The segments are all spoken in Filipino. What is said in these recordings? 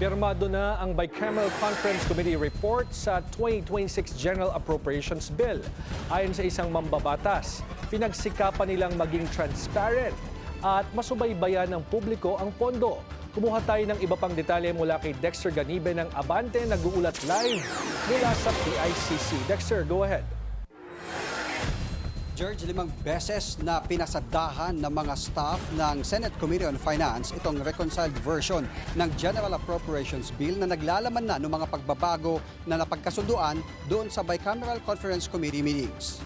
Pirmado na ang Bicameral Conference Committee report sa 2026 General Appropriations Bill. Ayon sa isang mambabatas, pinagsikapan nilang maging transparent at masubaybayan ng publiko ang pondo. Kumuha tayo ng iba pang detalye mula kay Dexter Ganibe ng Abante, nag-uulat live mula sa PICC. Dexter, go ahead. George, 5 beses na pinasadahan ng mga staff ng Senate Committee on Finance itong reconciled version ng General Appropriations Bill na naglalaman na ng mga pagbabago na napagkasunduan doon sa Bicameral Conference Committee meetings.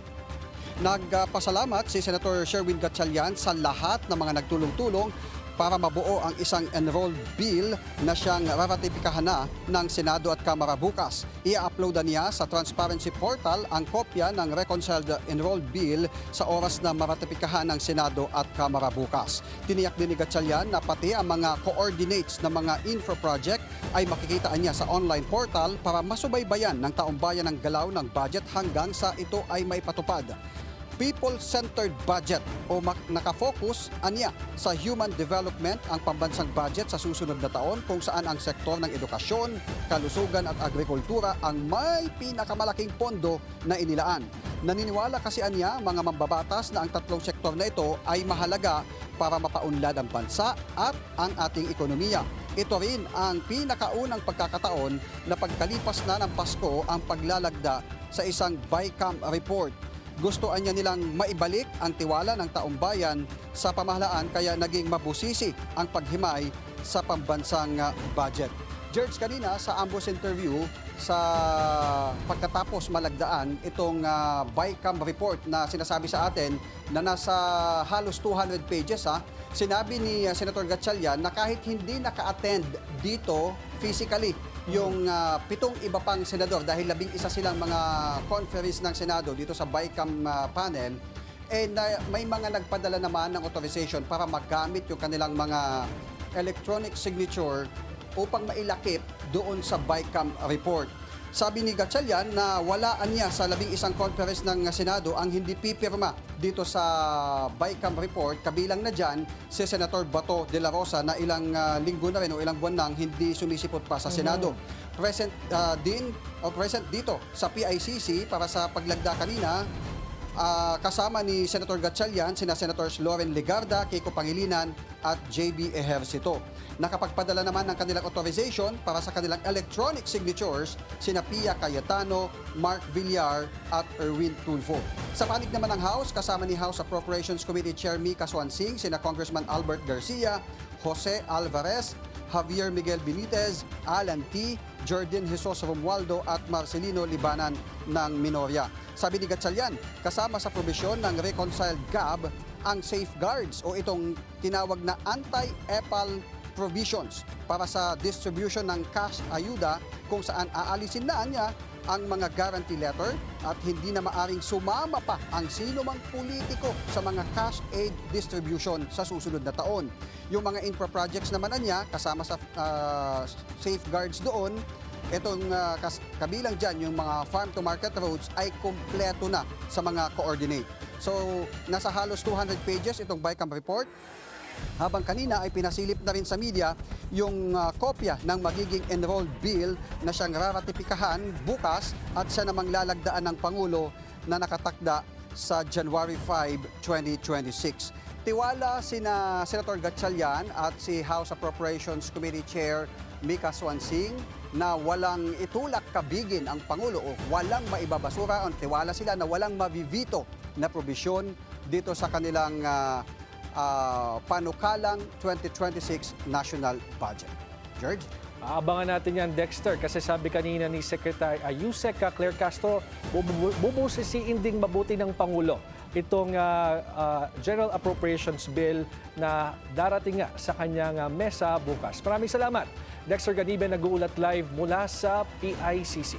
Nagpasalamat si Senator Sherwin Gatchalian sa lahat ng mga nagtulong-tulong para mabuo ang isang enrolled bill na siyang raratipikahan na ng Senado at Kamara bukas. I-uploadan niya sa Transparency Portal ang kopya ng reconciled enrolled bill sa oras na maratipikahan ng Senado at Kamara bukas. Tiniyak din ni Gatchalian na pati ang mga coordinates ng mga info project ay makikitaan niya sa online portal para masubaybayan ng taumbayan ng galaw ng budget hanggang sa ito ay maipatupad. People-centered budget o nakafocus anya sa human development ang pambansang budget sa susunod na taon kung saan ang sektor ng edukasyon, kalusugan at agrikultura ang may pinakamalaking pondo na inilaan. Naniniwala kasi anya mga mambabatas na ang tatlong sektor na ito ay mahalaga para mapaunlad ang bansa at ang ating ekonomiya. Ito rin ang pinakaunang pagkakataon na pagkalipas na ng Pasko ang paglalagda sa isang BICAM report. Gusto niya nilang maibalik ang tiwala ng taong bayan sa pamahalaan kaya naging mabusisi ang paghimay sa pambansang budget. George, kanina sa ambos interview sa pagkatapos malagdaan itong BICAM report na sinasabi sa atin na nasa halos 200 pages, sinabi ni Senator Gatchalian na kahit hindi naka-attend dito physically yung 7 iba pang senador dahil 11 silang mga conferees ng Senado dito sa BICAM panel, may mga nagpadala naman ng authorization para magamit yung kanilang mga electronic signature upang mailakip doon sa BICAM report. Sabi ni Gatchalian na walaan niya sa 11 conference ng Senado ang hindi pipirma dito sa BICAM report. Kabilang na dyan si Senator Bato de la Rosa na ilang linggo na rin o ilang buwan nang hindi sumisipot pa sa Senado. Present dito sa PICC para sa paglagda kanina, kasama ni Senator Gatchalian, sina Senators Loren Legarda, Kiko Pangilinan at JB Ejercito. Nakapagpadala naman ng kanilang authorization para sa kanilang electronic signatures sina Pia Cayetano, Mark Villar at Erwin Tulfo. Sa panig naman ng House, kasama ni House Appropriations Committee Chair Mika Swansing, sina Congressman Albert Garcia, Jose Alvarez, Javier Miguel Benitez, Alan T., Jordan Jesus Romualdo at Marcelino Libanan ng Minoria. Sabi ni Gatchalian, kasama sa probisyon ng reconciled GAB ang safeguards o itong tinawag na anti-EPAL provisions para sa distribution ng cash ayuda kung saan aalisin na niya ang mga guarantee letter at hindi na maaring sumama pa ang sino mang politiko sa mga cash aid distribution sa susunod na taon. Yung mga infra projects naman niya kasama sa safeguards doon, itong kabilang dyan yung mga farm-to-market roads ay kumpleto na sa mga coordinate. So, nasa halos 200 pages itong BICAM report. Habang kanina ay pinasilip na rin sa media yung kopya ng magiging enrolled bill na siyang raratipikahan bukas at siya namang lalagdaan ng Pangulo na nakatakda sa January 5, 2026. Tiwala sina Senator Gatchalian at si House Appropriations Committee Chair Mika Swansing na walang itulak kabigin ang Pangulo o walang maibabasura o tiwala sila na walang mabivito na probisyon dito sa kanilang panukalang 2026 national budget. George? Aabangan natin yan, Dexter, kasi sabi kanina ni Secretary Yusek Claire Castro, bubusisiin ding mabuti ng Pangulo itong General Appropriations Bill na darating nga sa kanyang mesa bukas. Maraming salamat. Dexter Ganibe, nag-uulat live mula sa PICC.